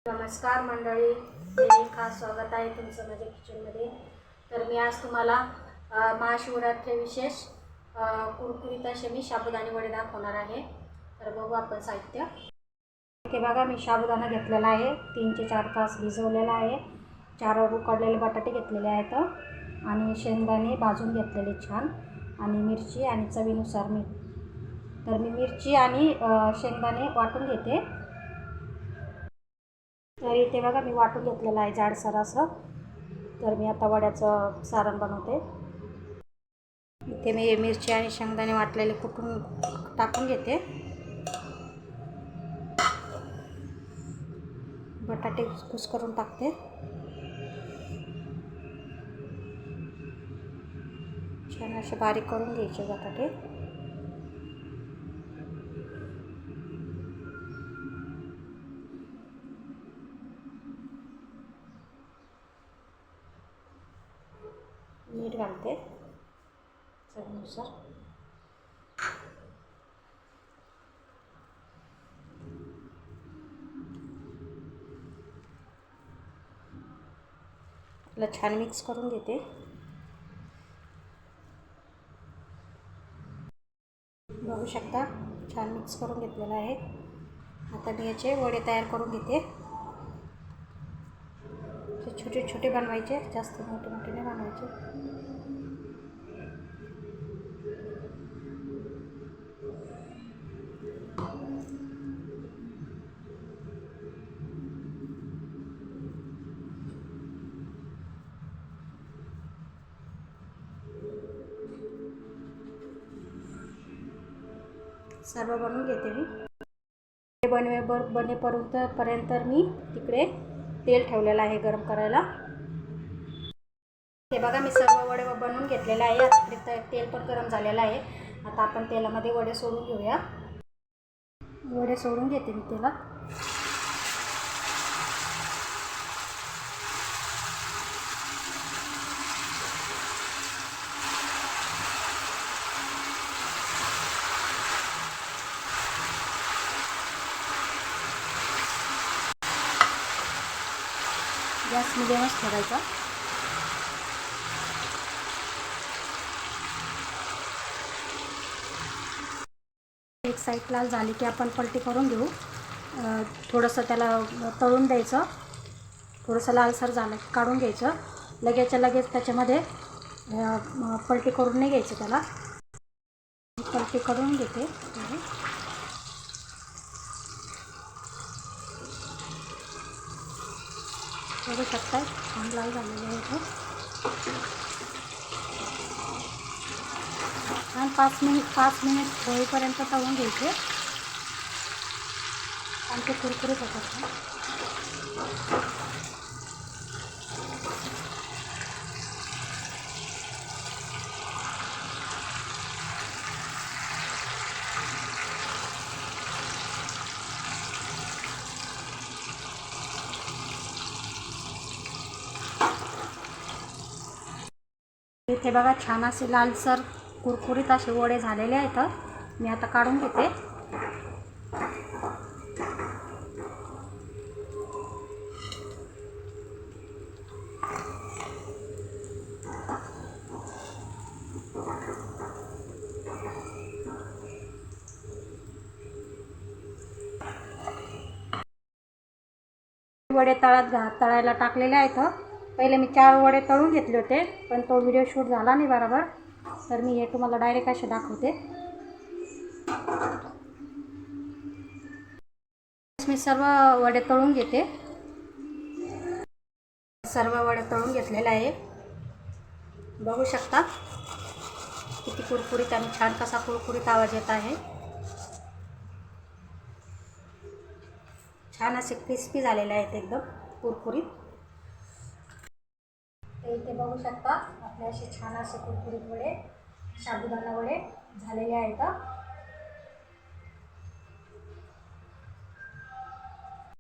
नमस्कार मंडळी, मी खास स्वागत आहे तुमचं माझ्या किचनमध्ये. तर मी आज तुम्हाला महाशिवरात्री विशेष कुरकुरीत असे मी साबुदाणे वडे दाखवणार आहे. तर बघू आपण साहित्य. इथे बघा, मी साबुदाणा घेतलेला आहे, 3 ते 4 तास भिजवलेला आहे. 4 उकडलेले बटाटे घेतलेले आहेत आणि शेंगदाणे भाजून घेतलेले छान, आणि मिरची आणि चवीनुसार मीठ. तर मी मिरची आणि शेंगदाणे वाटून घेते. तर इथे बघा, मी वाटून घेतलेलं आहे जाडसर असं. तर मी आता वड्याचं सारण बनवते. इथे मी मिरची आणि शेंगदाणे वाटलेले कुटून टाकून घेते. बटाटे कुस्करून टाकते. छान असे बारीक करून घ्यायचे बटाटे. मीठ घालते चवीनुसार. आपलं छान मिक्स करून घेते. बघू शकता, छान मिक्स करून घेतलेलं आहे. आता मी याचे वडे तयार करून घेते. छोटे छोटे बनवायचे, जास्त मोठे मोठे नाही बनवायचे. सर्व बनवून घेते मी. बनेपर्यंत मी तिकडे तेल ठेवलेलं आहे गरम करायला. हे बघा, मी सर्व वडे बनवून घेतलेले आहे. तिकडे तेल पण गरम झालेलं आहे. आता आपण तेलामध्ये वडे सोडून घेऊया. वडे सोडून घेते मी तेलात. गॅस मिडियमच ठेवायचा. एक साईड लाल झाली की आपण पलटी करून घेऊ. थोडंसं त्याला तळून द्यायचं. थोडंसं लालसर झालं की काढून घ्यायचं. लगेच त्याच्यामध्ये पलटी करून नाही घ्यायचं. त्याला पलटी करून घेते. बघू शकताय, छान लाल झालेले आहे. छान 5 मिनिट होईपर्यंत तळून घ्यायचे. आणि ते कुरकुरीत होतात. इथे बघा, छान असे लालसर कुरकुरीत असे वडे झालेले आहेत. मी आता काढून घेते. वडे तळायला टाकलेले आहेत. पहिले मी 4 वडे तळून घेतले होते, पण तो व्हिडिओ शूट झाला नाही बरोबर. तर मी हे तुम्हाला डायरेक्ट असे दाखवते. मी सर्व वडे तळून घेते. सर्व वडे तळून घेतलेले आहे. बघू शकता किती कुरकुरीत आणि छान कसा कुरकुरीत आवाज येत आहे. छान असे क्रिस्पी झालेले आहेत, एकदम कुरकुरीत. इथे बघू शकता आपले असे छान असे कुरकुरीत वडे, साबुदाणा वडे झालेले आहेत.